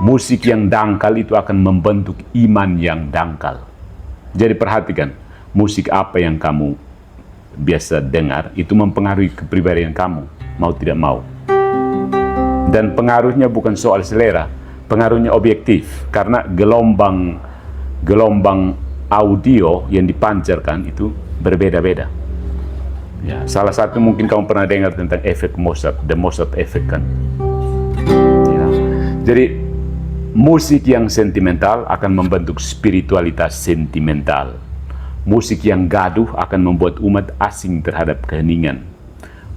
[SPEAKER 1] Musik yang dangkal itu akan membentuk iman yang dangkal. Jadi perhatikan, musik apa yang kamu biasa dengar itu mempengaruhi kepribadian kamu, mau tidak mau. Dan pengaruhnya bukan soal selera, pengaruhnya objektif, karena gelombang audio yang dipancarkan itu berbeda-beda. Ya, salah satu mungkin kamu pernah dengar tentang efek Mozart, the Mozart effect kan. Ya. Jadi musik yang sentimental akan membentuk spiritualitas sentimental. Musik yang gaduh akan membuat umat asing terhadap keheningan.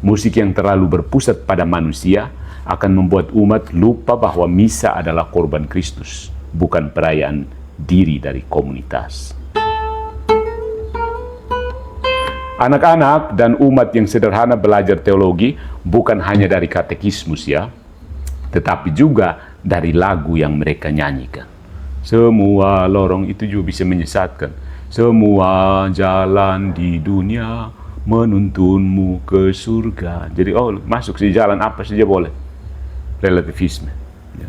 [SPEAKER 1] Musik yang terlalu berpusat pada manusia akan membuat umat lupa bahwa misa adalah korban Kristus, bukan perayaan diri dari komunitas. Anak-anak dan umat yang sederhana belajar teologi bukan hanya dari katekismus ya, tetapi juga dari lagu yang mereka nyanyikan. Semua lorong itu juga bisa menyesatkan. Semua jalan di dunia menuntunmu ke surga. Jadi masuk di jalan apa saja boleh. Relativisme. Ya.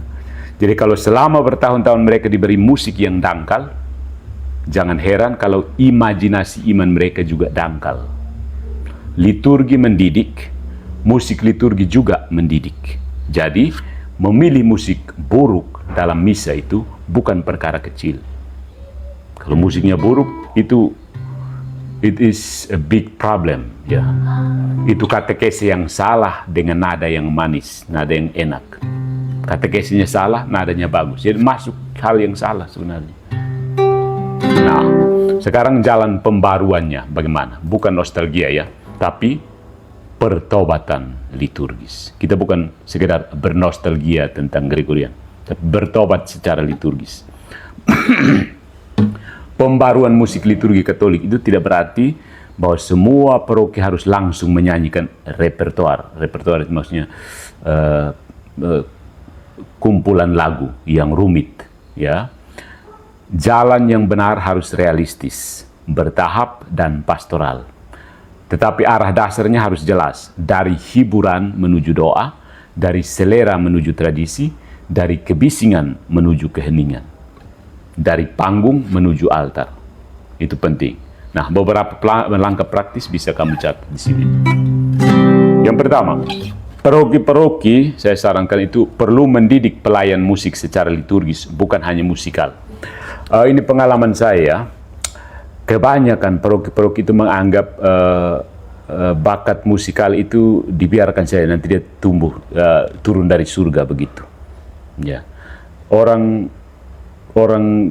[SPEAKER 1] Jadi kalau selama bertahun-tahun mereka diberi musik yang dangkal, jangan heran kalau imajinasi iman mereka juga dangkal. Liturgi mendidik, musik liturgi juga mendidik. Jadi memilih musik buruk dalam misa itu bukan perkara kecil. Kalau musiknya buruk, it is a big problem. Ya. Itu katekesi yang salah dengan nada yang manis, nada yang enak. Katekesinya salah, nadanya bagus. Jadi masuk hal yang salah sebenarnya. Nah, sekarang jalan pembaruannya bagaimana? Bukan nostalgia ya, tapi pertobatan liturgis. Kita bukan sekedar bernostalgia tentang Gregorian, tapi bertobat secara liturgis. Pembaruan musik liturgi Katolik itu tidak berarti bahwa semua paroki harus langsung menyanyikan repertoar. Repertoar itu maksudnya kumpulan lagu yang rumit, ya. Jalan yang benar harus realistis, bertahap dan pastoral. Tetapi arah dasarnya harus jelas, dari hiburan menuju doa, dari selera menuju tradisi, dari kebisingan menuju keheningan. dari panggung menuju altar. Itu penting. Nah, beberapa langkah praktis bisa kamu catat di sini. Yang pertama, paroki-paroki saya sarankan itu perlu mendidik pelayan musik secara liturgis, bukan hanya musikal. Ini pengalaman saya. Kebanyakan paroki-paroki itu menganggap bakat musikal itu dibiarkan saja, nanti dia tumbuh turun dari surga begitu. Ya, orang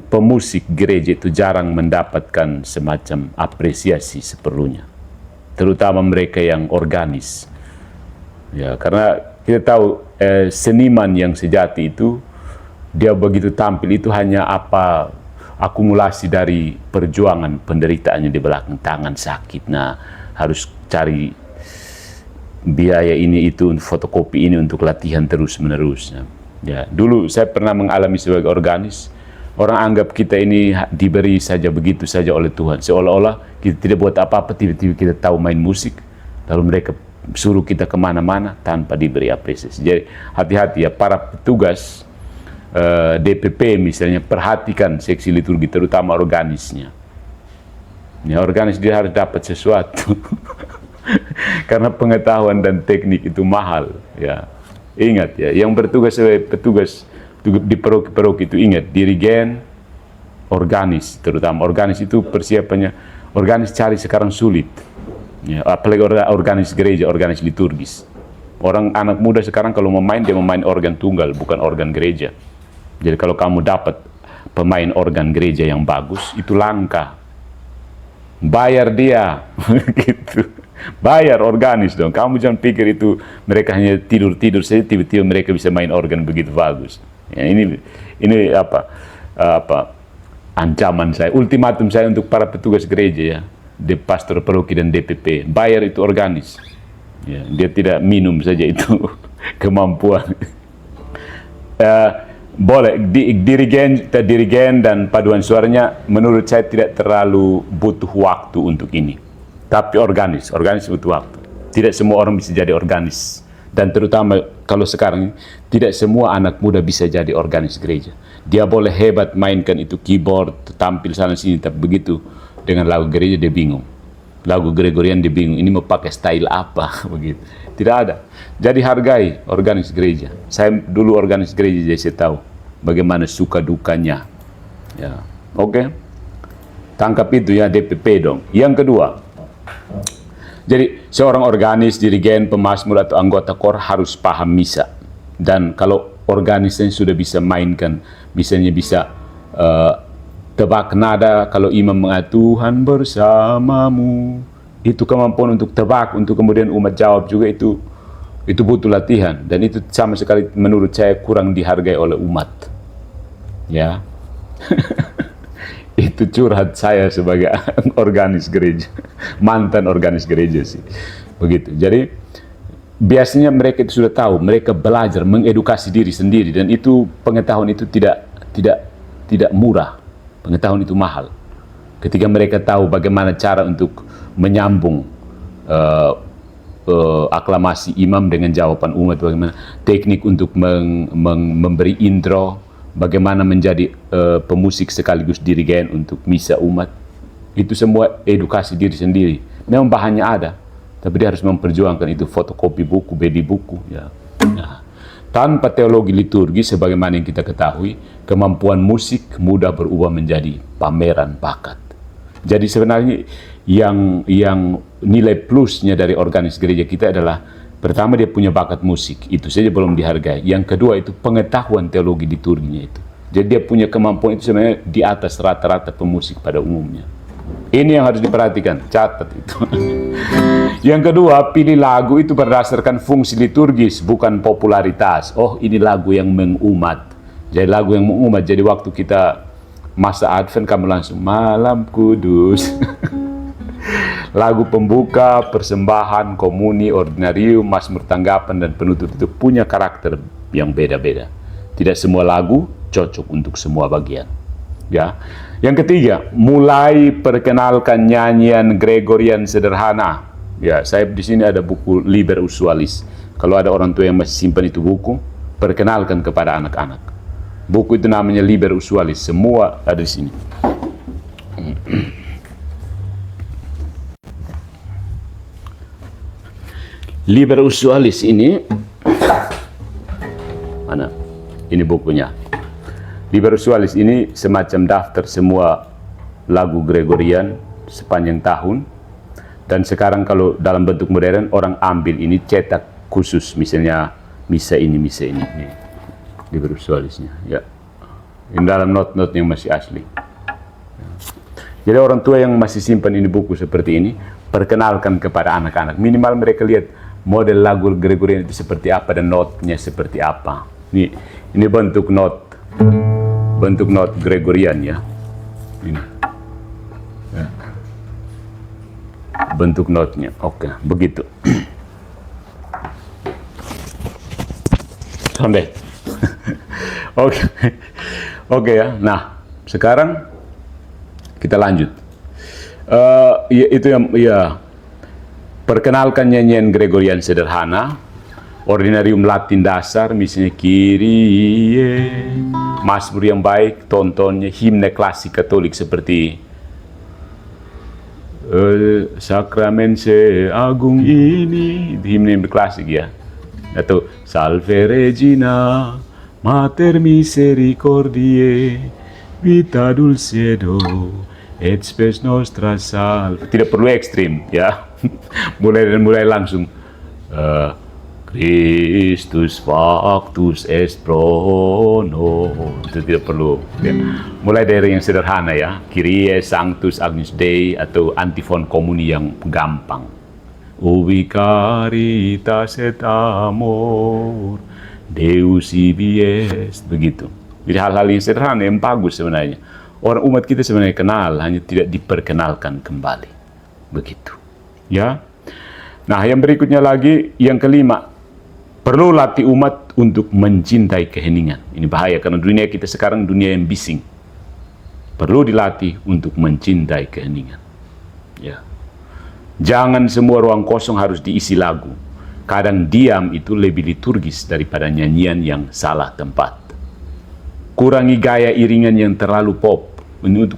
[SPEAKER 1] pemusik gereja itu jarang mendapatkan semacam apresiasi seperlunya, terutama mereka yang organis. Ya, karena kita tahu seniman yang sejati itu dia begitu tampil itu hanya akumulasi dari perjuangan penderitaannya di belakang, tangan sakit, nah harus cari biaya ini itu, fotokopi ini untuk latihan terus menerus. Ya, dulu saya pernah mengalami sebagai organis, orang anggap kita ini diberi saja begitu saja oleh Tuhan, seolah-olah kita tidak buat apa-apa, tiba-tiba kita tahu main musik, lalu mereka suruh kita kemana-mana tanpa diberi apresiasi. Jadi hati-hati ya para petugas DPP misalnya, perhatikan seksi liturgi, terutama organisnya. Ya, organis dia harus dapat sesuatu. Karena pengetahuan dan teknik itu mahal. Ya, ingat ya, yang bertugas sebagai petugas di paroki itu ingat, dirigen, organis, terutama organis itu persiapannya. Organis cari sekarang sulit. Ya, apalagi organis gereja, organis liturgis. Orang anak muda sekarang kalau memain, dia memain organ tunggal, bukan organ gereja. Jadi kalau kamu dapat pemain organ gereja yang bagus, itu langka. Bayar dia, gitu. Bayar organis dong. Kamu jangan pikir itu mereka hanya tidur-tidur saja, tiba-tiba mereka bisa main organ begitu bagus. Ya, ini ancaman saya, ultimatum saya untuk para petugas gereja ya, di pastor paroki dan DPP. Bayar itu organis. Ya, dia tidak minum saja itu kemampuan. Boleh dirigen dan paduan suaranya menurut saya tidak terlalu butuh waktu untuk ini, tapi organis butuh waktu. Tidak semua orang bisa jadi organis, dan terutama kalau sekarang tidak semua anak muda bisa jadi organis gereja. Dia boleh hebat mainkan itu keyboard, tampil sana sini, tapi begitu dengan lagu gereja dia bingung, lagu Gregorian dia bingung, ini mau pakai style apa begitu. Tidak ada. Jadi hargai organis gereja. Saya dulu organis gereja, jadi saya tahu bagaimana suka dukanya. Ya, oke. Tangkap itu ya DPP dong. Yang kedua, jadi seorang organis, dirigen, pemazmur atau anggota kor harus paham misa. Dan kalau organisnya sudah bisa mainkan, misalnya bisa tebak nada, kalau imam mengatakan Tuhan bersamamu, itu kemampuan untuk tebak, untuk kemudian umat jawab juga, itu butuh latihan, dan itu sama sekali menurut saya kurang dihargai oleh umat. Ya. Itu curhat saya sebagai organis gereja, mantan organis gereja sih. Begitu. Jadi biasanya mereka itu sudah tahu, mereka belajar mengedukasi diri sendiri, dan itu pengetahuan itu tidak murah. Pengetahuan itu mahal. Ketika mereka tahu bagaimana cara untuk menyambung aklamasi imam dengan jawaban umat, bagaimana teknik untuk memberi intro, bagaimana menjadi pemusik sekaligus dirigen untuk misa umat, itu semua edukasi diri sendiri. Memang bahannya ada, tapi dia harus memperjuangkan itu, fotokopi buku, bedi buku. Ya. Nah, tanpa teologi liturgi, sebagaimana yang kita ketahui, kemampuan musik mudah berubah menjadi pameran bakat. Jadi sebenarnya yang nilai plusnya dari organis gereja kita adalah, pertama dia punya bakat musik, itu saja belum dihargai. Yang kedua itu pengetahuan teologi liturginya itu. Jadi dia punya kemampuan itu sebenarnya di atas rata-rata pemusik pada umumnya. Ini yang harus diperhatikan, catat itu. Yang kedua, pilih lagu itu berdasarkan fungsi liturgis, bukan popularitas. Oh, ini lagu yang mengumat. Jadi lagu yang mengumat, jadi waktu kita masa Advent kamu langsung Malam Kudus. Lagu pembuka, persembahan, komuni, ordinarium, mazmur tanggapan, dan penutup itu punya karakter yang beda-beda. Tidak semua lagu cocok untuk semua bagian. Ya. Yang ketiga, mulai perkenalkan nyanyian Gregorian sederhana. Ya, saya di sini ada buku Liber Usualis. Kalau ada orang tua yang masih simpan itu buku, perkenalkan kepada anak-anak. Buku itu namanya Liber Usualis. Semua ada di sini. Liber Usualis ini, mana? Ini bukunya. Liber Usualis ini semacam daftar semua lagu Gregorian sepanjang tahun. Dan sekarang kalau dalam bentuk modern, orang ambil ini cetak khusus, misalnya misa ini. Nih, Liber Usualisnya. Ya. Ini dalam not-not yang masih asli. Jadi orang tua yang masih simpan ini buku seperti ini, perkenalkan kepada anak-anak. Minimal mereka lihat model lagu Gregorian itu seperti apa dan notnya seperti apa. Ini bentuk not Gregorian ya. Ini. Ya. Bentuk notnya. Oke, begitu. Sampai. Oke ya. Nah, sekarang kita lanjut. Itu yang perkenalkan nyanyian Gregorian sederhana, ordinarium Latin dasar, misalnya Kyrie, Mazmur yang baik, tontonnya, himne klasik Katolik seperti Sakramen Agung ini, himne klasik ya, atau Salve Regina, Mater Misericordiae, Vita Dulcedo, et spes nostra salve. Tidak perlu ekstrim ya. mulai langsung Christus factus est pro nos. Itu tidak perlu ya. Mulai dari yang sederhana ya, Kyrie Sanctus Agnus Dei, atau antifon komuni yang gampang, Ubi caritas et amor Deus ibi est, begitu. Jadi hal-hal yang sederhana yang bagus sebenarnya. Orang umat kita sebenarnya kenal, hanya tidak diperkenalkan kembali. Begitu. Ya. Nah, yang berikutnya lagi, yang kelima, perlu latih umat untuk mencintai keheningan. Ini bahaya karena dunia kita sekarang dunia yang bising. Perlu dilatih untuk mencintai keheningan. Ya. Jangan semua ruang kosong harus diisi lagu. Kadang diam itu lebih liturgis daripada nyanyian yang salah tempat. Kurangi gaya iringan yang terlalu pop,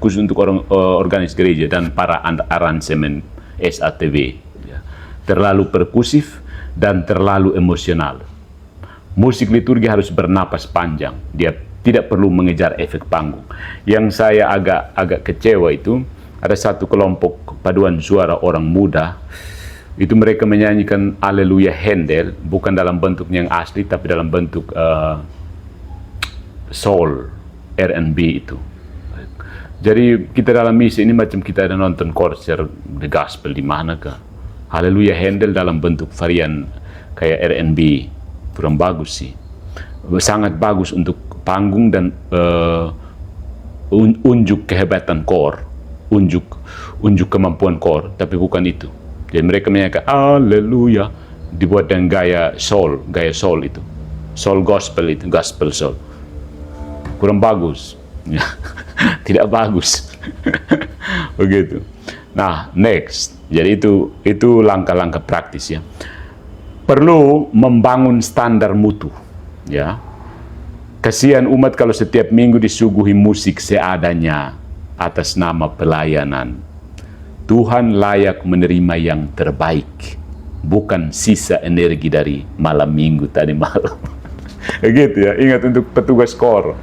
[SPEAKER 1] khusus untuk organis gereja dan para aransemen SATW. Ya. Terlalu perkusif dan terlalu emosional. Musik liturgi harus bernapas panjang. Dia tidak perlu mengejar efek panggung. Yang saya agak kecewa itu, ada satu kelompok paduan suara orang muda, itu mereka menyanyikan Haleluya Handel, bukan dalam bentuknya yang asli, tapi dalam bentuk soul, R&B itu. Jadi kita dalam misa ini macam kita ada nonton konser The Gospel di mana kah? Haleluya Handel dalam bentuk varian kayak R&B, kurang bagus sih. Sangat bagus untuk panggung dan unjuk kehebatan core, unjuk kemampuan core, tapi bukan itu. Jadi mereka menyanyikan Haleluya dibuat dengan gaya soul itu, soul gospel itu, gospel soul. Kurang bagus, tidak bagus. Begitu. Nah, next. Jadi itu langkah-langkah praktis ya. Perlu membangun standar mutu, ya. Kasihan umat kalau setiap minggu disuguhi musik seadanya atas nama pelayanan. Tuhan layak menerima yang terbaik, bukan sisa energi dari malam minggu tadi malam. Gitu ya. Ingat untuk petugas kor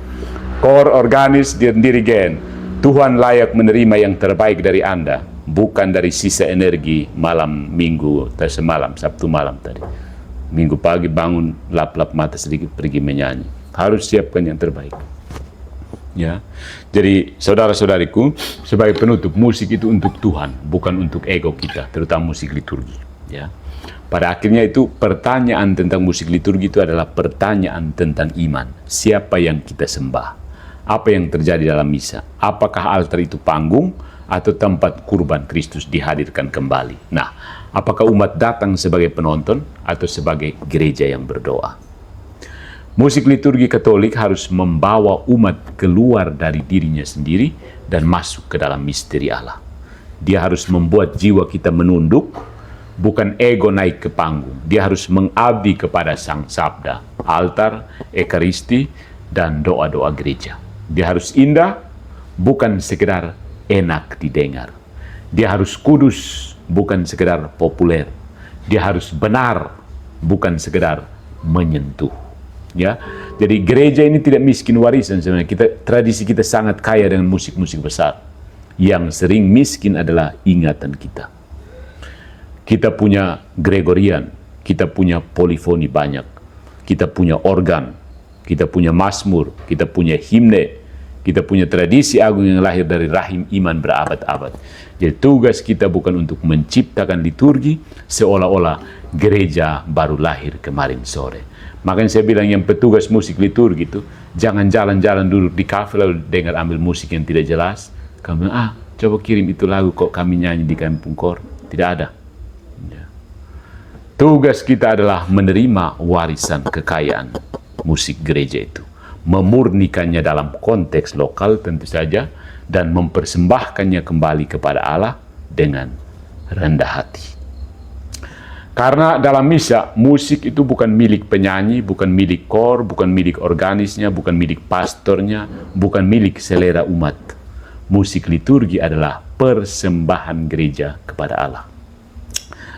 [SPEAKER 1] organis dan dirigen. Tuhan layak menerima yang terbaik dari Anda, bukan dari sisa energi malam minggu semalam, Sabtu malam tadi. Minggu pagi bangun, lap-lap mata sedikit pergi menyanyi. Harus siapkan yang terbaik. Ya. Jadi saudara-saudariku, sebagai penutup, musik itu untuk Tuhan, bukan untuk ego kita, terutama musik liturgi. Ya. Pada akhirnya itu pertanyaan tentang musik liturgi itu adalah pertanyaan tentang iman. Siapa yang kita sembah? Apa yang terjadi dalam misa? Apakah altar itu panggung atau tempat kurban Kristus dihadirkan kembali? Nah, apakah umat datang sebagai penonton atau sebagai gereja yang berdoa? Musik liturgi Katolik harus membawa umat keluar dari dirinya sendiri dan masuk ke dalam misteri Allah. Dia harus membuat jiwa kita menunduk, bukan ego naik ke panggung. Dia harus mengabdi kepada Sang Sabda, altar, ekaristi, dan doa-doa gereja. Dia harus indah, bukan sekedar enak didengar. Dia harus kudus, bukan sekedar populer. Dia harus benar, bukan sekedar menyentuh. Ya, jadi gereja ini tidak miskin warisan sebenarnya. Tradisi kita sangat kaya dengan musik-musik besar. Yang sering miskin adalah ingatan kita. Kita punya Gregorian, kita punya polifoni banyak, kita punya organ, kita punya mazmur, kita punya himne, kita punya tradisi agung yang lahir dari rahim iman berabad-abad. Jadi tugas kita bukan untuk menciptakan liturgi seolah-olah gereja baru lahir kemarin sore. Makanya saya bilang yang petugas musik liturgi itu jangan jalan-jalan duduk di kafe lalu dengar ambil musik yang tidak jelas. Kamu coba kirim itu lagu kok kami nyanyi di kampung kor. Tidak ada. Ya. Tugas kita adalah menerima warisan kekayaan musik gereja itu, memurnikannya dalam konteks lokal tentu saja, dan mempersembahkannya kembali kepada Allah dengan rendah hati. Karena dalam misa, musik itu bukan milik penyanyi, bukan milik kor, bukan milik organisnya, bukan milik pastornya, bukan milik selera umat. Musik liturgi adalah persembahan gereja kepada Allah.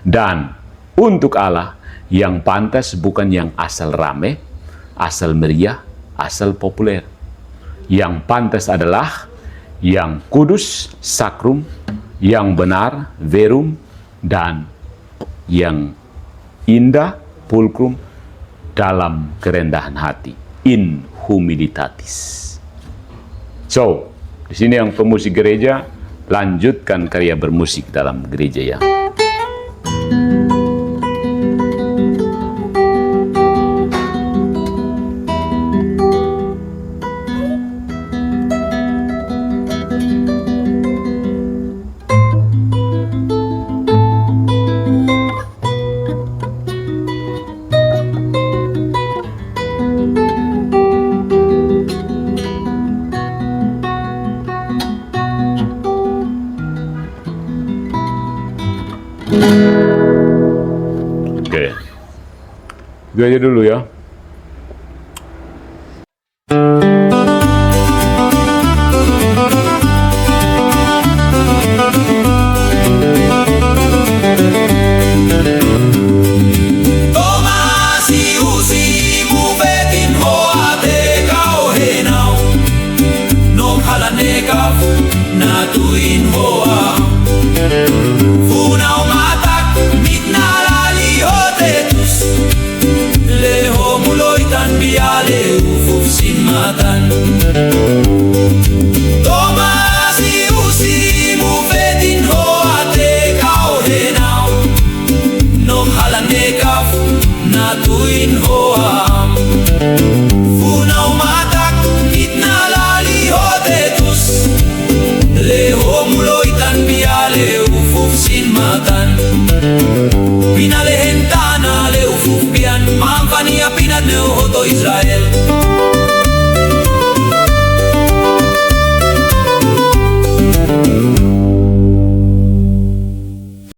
[SPEAKER 1] Dan untuk Allah, yang pantas bukan yang asal rame, asal meriah, asal populer. Yang pantas adalah yang kudus, sakrum, yang benar, verum, dan yang indah, pulcrum, dalam kerendahan hati, in humilitatis. So, di sini yang pemusik gereja lanjutkan karya bermusik dalam gereja yang itu aja dulu ya.
[SPEAKER 2] Israel